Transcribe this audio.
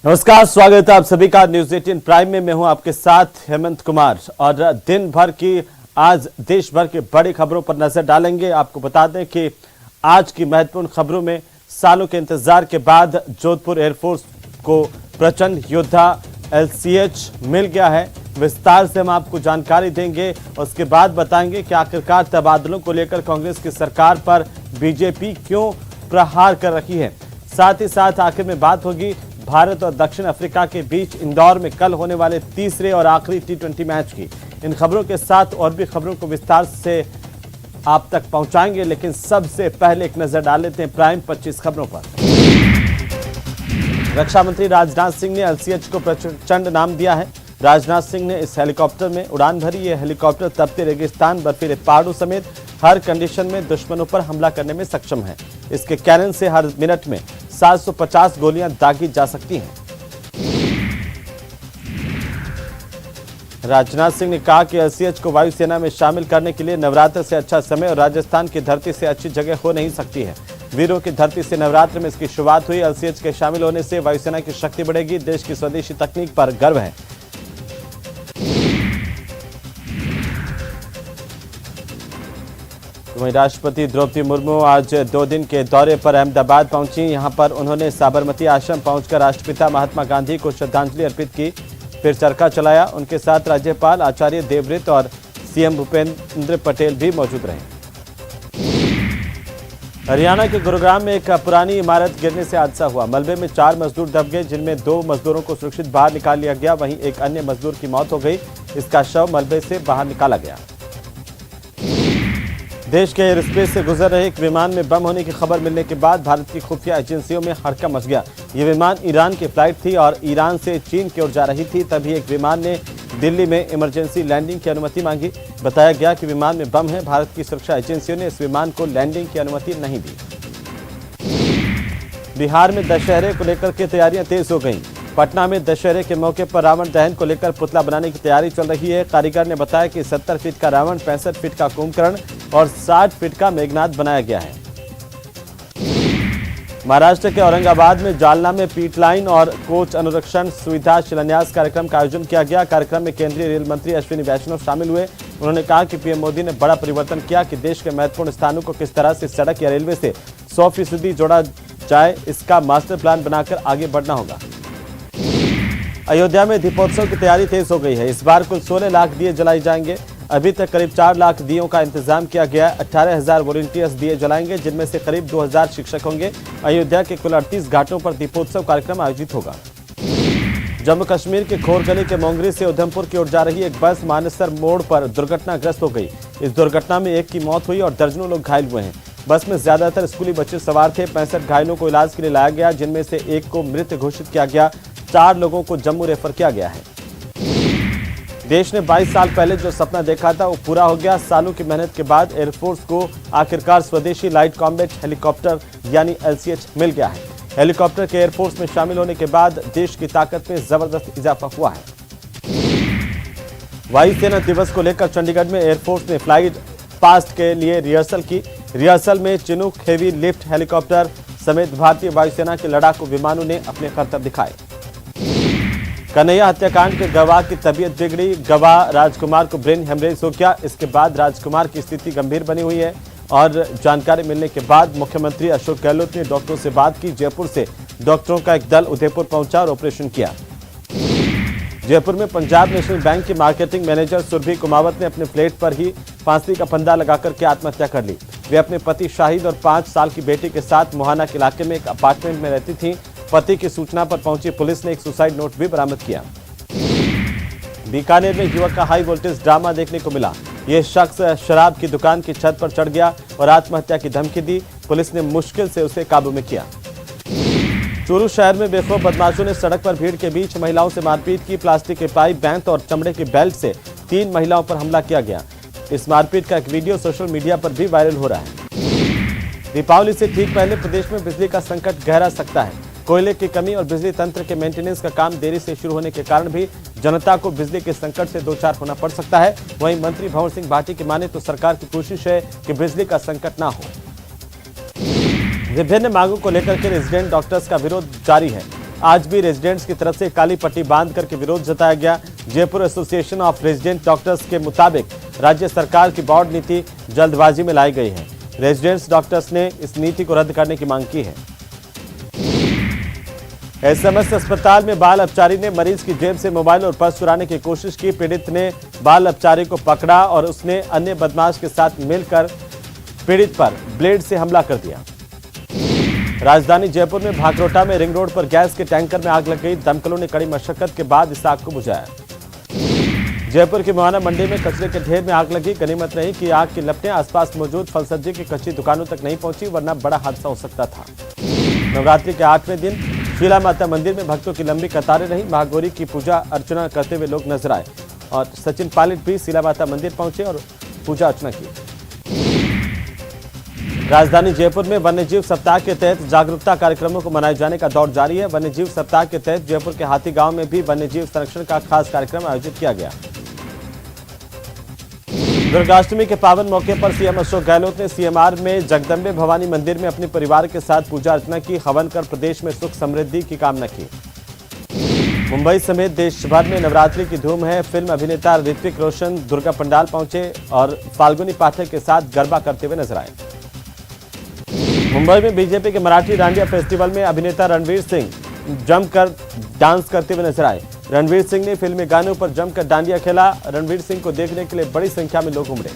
नमस्कार, स्वागत है आप सभी का न्यूज 18 प्राइम में। मैं हूं आपके साथ हेमंत कुमार और दिन भर की आज देश भर की बड़ी खबरों पर नजर डालेंगे। आपको बता दें कि आज की महत्वपूर्ण खबरों में सालों के इंतजार के बाद जोधपुर एयरफोर्स को प्रचंड योद्धा LCH मिल गया है। विस्तार से हम आपको जानकारी देंगे। उसके बाद बताएंगे कि आखिरकार तबादलों को लेकर कांग्रेस की सरकार पर बीजेपी क्यों प्रहार कर रही है। साथ ही साथ आखिर में बात होगी भारत और दक्षिण अफ्रीका के बीच इंदौर में कल होने वाले तीसरे और आखिरी T20 मैच की। इन खबरों के साथ और भी खबरों को विस्तार से आप तक पहुंचाएंगे, लेकिन सबसे पहले एक नजर डाल लेते हैं प्राइम 25 खबरों पर। रक्षा मंत्री राजनाथ सिंह ने LCH को प्रचंड नाम दिया है। राजनाथ सिंह ने इस हेलीकॉप्टर में उड़ान भरी। यह हेलीकॉप्टर तपते रेगिस्तान, बर्फीले पहाड़ों समेत हर कंडीशन में दुश्मनों पर हमला करने में सक्षम है। इसके कैनन से हर मिनट में 750 गोलियां दागी जा सकती हैं। राजनाथ सिंह ने कहा कि LCH को वायुसेना में शामिल करने के लिए नवरात्र से अच्छा समय और राजस्थान की धरती से अच्छी जगह हो नहीं सकती है। वीरों की धरती से नवरात्र में इसकी शुरुआत हुई। LCH के शामिल होने से वायुसेना की शक्ति बढ़ेगी। देश की स्वदेशी तकनीक पर गर्व है। वहीं राष्ट्रपति द्रौपदी मुर्मू आज 2 दिन के दौरे पर अहमदाबाद पहुंची। यहां पर उन्होंने साबरमती आश्रम पहुंचकर राष्ट्रपिता महात्मा गांधी को श्रद्धांजलि अर्पित की, फिर चरखा चलाया। उनके साथ राज्यपाल आचार्य देवव्रत और CM भूपेंद्र पटेल भी मौजूद रहे। हरियाणा के गुरुग्राम में एक पुरानी इमारत गिरने से हादसा हुआ। मलबे में 4 मजदूर दब गए, जिनमें 2 मजदूरों को सुरक्षित बाहर निकाल लिया गया। वहीं एक अन्य मजदूर की मौत हो गई। इसका शव मलबे से बाहर निकाला गया। देश के एयरस्पेस से गुजर रहे एक विमान में बम होने की खबर मिलने के बाद भारत की खुफिया एजेंसियों में हड़कंप मच गया। ये विमान ईरान की फ्लाइट थी और ईरान से चीन की ओर जा रही थी। तभी एक विमान ने दिल्ली में इमरजेंसी लैंडिंग की अनुमति मांगी। बताया गया कि विमान में बम है। भारत की सुरक्षा एजेंसियों ने इस विमान को लैंडिंग की अनुमति नहीं दी। बिहार में दशहरे को लेकर के तैयारियां तेज हो गई। पटना में दशहरे के मौके पर रावण दहन को लेकर पुतला बनाने की तैयारी चल रही है। कारीगर ने बताया कि 70 फीट का रावण, 65 फीट का कुंभकर्ण और 60 फीट का मेघनाथ बनाया गया है। महाराष्ट्र के औरंगाबाद में जालना में पीट लाइन और कोच अनुरक्षण सुविधा शिलान्यास कार्यक्रम का आयोजन किया गया। कार्यक्रम में केंद्रीय रेल मंत्री अश्विनी वैष्णव शामिल हुए। उन्होंने कहा कि PM मोदी ने बड़ा परिवर्तन किया कि देश के महत्वपूर्ण स्थानों को किस तरह से सड़क या रेलवे से 100% जोड़ा जाए, इसका मास्टर प्लान बनाकर आगे बढ़ना होगा। अयोध्या में दीपोत्सव की तैयारी तेज हो गई है। इस बार कुल 16 लाख दिए जलाए जाएंगे। अभी तक करीब 4 लाख दियों का इंतजाम किया गया है। 18,000 वॉलंटियर्स दिए जलाएंगे, जिनमें से करीब 2,000 शिक्षक होंगे। अयोध्या के कुल 38 घाटों पर दीपोत्सव कार्यक्रम आयोजित होगा। जम्मू कश्मीर के खोरगली के मोंगरी से उधमपुर की ओर जा रही एक बस मानेसर मोड़ पर दुर्घटनाग्रस्त हो गई। इस दुर्घटना में एक की मौत हुई और दर्जनों लोग घायल हुए हैं। बस में ज्यादातर स्कूली बच्चे सवार थे। 65 घायलों को इलाज के लिए लाया गया, जिनमें से एक को मृत घोषित किया गया। 4 लोगों को जम्मू रेफर किया गया है। देश ने 22 साल पहले जो सपना देखा था वो पूरा हो गया। सालों की मेहनत के बाद एयरफोर्स को आखिरकार स्वदेशी लाइट कॉम्बैट हेलीकॉप्टर यानी LCH मिल गया है। हेलीकॉप्टर के एयरफोर्स में शामिल होने के बाद देश की ताकत में जबरदस्त इजाफा हुआ है। वायुसेना दिवस को लेकर चंडीगढ़ में एयरफोर्स ने फ्लाइट पास्ट के लिए रिहर्सल की। रिहर्सल में चिनूक हेवी लिफ्ट हेलीकॉप्टर समेत भारतीय वायुसेना के लड़ाकू विमानों ने अपने करतब दिखाए। कन्हैया हत्याकांड के गवाह की तबीयत बिगड़ी। गवाह राजकुमार को ब्रेन हेमरेज हो गया। इसके बाद राजकुमार की स्थिति गंभीर बनी हुई है और जानकारी मिलने के बाद मुख्यमंत्री अशोक गहलोत ने डॉक्टरों से बात की। जयपुर से डॉक्टरों का एक दल उदयपुर पहुंचा और ऑपरेशन किया। जयपुर में पंजाब नेशनल बैंक के मार्केटिंग मैनेजर सुरभि कुमावत ने अपने फ्लैट पर ही फांसी का फंदा लगाकर के आत्महत्या कर ली। वे अपने पति शाहिद और 5 साल की बेटी के साथ मोहाना के इलाके में एक अपार्टमेंट में रहती थीं। पति की सूचना पर पहुंची पुलिस ने एक सुसाइड नोट भी बरामद किया। बीकानेर में युवक का हाई वोल्टेज ड्रामा देखने को मिला। यह शख्स शराब की दुकान की छत पर चढ़ गया और आत्महत्या की धमकी दी। पुलिस ने मुश्किल से उसे काबू में किया। चूरू शहर में बेखौफ बदमाशों ने सड़क पर भीड़ के बीच महिलाओं से मारपीट की। प्लास्टिक के पाइप, बैंत और चमड़े के बेल्ट से 3 महिलाओं पर हमला किया गया। इस मारपीट का एक वीडियो सोशल मीडिया पर भी वायरल हो रहा है। दीपावली से ठीक पहले प्रदेश में बिजली का संकट गहरा सकता है। कोयले की कमी और बिजली तंत्र के मेंटेनेंस का काम देरी से शुरू होने के कारण भी जनता को बिजली के संकट से 2-4 होना पड़ सकता है। वहीं मंत्री भंवर सिंह भाटी की माने तो सरकार की कोशिश है कि बिजली का संकट ना हो। विभिन्न मांगों को लेकर के रेजिडेंट डॉक्टर्स का विरोध जारी है। आज भी रेजिडेंट्स की तरफ से काली पट्टी बांध करके विरोध जताया गया। Jaipur association of resident doctors के मुताबिक राज्य सरकार की बोर्ड नीति जल्दबाजी में लाई गई है। रेजिडेंट्स डॉक्टर्स ने इस नीति को रद्द करने की मांग की है। एसएमएस अस्पताल में बाल अपचारी ने मरीज की जेब से मोबाइल और पर्स चुराने की कोशिश की। पीड़ित ने बाल अपचारी को पकड़ा और उसने अन्य बदमाश के साथ मिलकर पीड़ित पर ब्लेड से हमला कर दिया। राजधानी जयपुर में भाकरोटा में रिंग रोड पर गैस के टैंकर में आग लग गई। दमकलों ने कड़ी मशक्कत के बाद इस आग को बुझाया। जयपुर की मोहाना मंडी में कचरे के ढेर में आग लगी। गनीमत रही कि आग की लपटें आसपास मौजूद फल सब्जी की कच्ची दुकानों तक नहीं पहुंची, वरना बड़ा हादसा हो सकता था। नवरात्रि के 8वें दिन शीला माता मंदिर में भक्तों की लंबी कतारें रही। महागौरी की पूजा अर्चना करते हुए लोग नजर आए और सचिन पायलट भी शीला माता मंदिर पहुंचे और पूजा अर्चना की। राजधानी जयपुर में वन्यजीव सप्ताह के तहत जागरूकता कार्यक्रमों को मनाए जाने का दौर जारी है। वन्यजीव सप्ताह के तहत जयपुर के हाथी गांव में भी वन्यजीव संरक्षण का खास कार्यक्रम आयोजित किया गया। दुर्गाष्टमी के पावन मौके पर सीएम अशोक गहलोत ने सीएमआर में जगदम्बे भवानी मंदिर में अपने परिवार के साथ पूजा अर्चना की। हवन कर प्रदेश में सुख समृद्धि की कामना की। मुंबई समेत देश भर में नवरात्रि की धूम है। फिल्म अभिनेता ऋतिक रोशन दुर्गा पंडाल पहुंचे और फाल्गुनी पाठक के साथ गरबा करते हुए नजर आए। मुंबई में बीजेपी के मराठी डांडिया फेस्टिवल में अभिनेता रणवीर सिंह जमकर डांस करते हुए नजर आए। रणवीर सिंह ने फिल्मी गानों पर जमकर डांडिया खेला। रणवीर सिंह को देखने के लिए बड़ी संख्या में लोग उमड़े।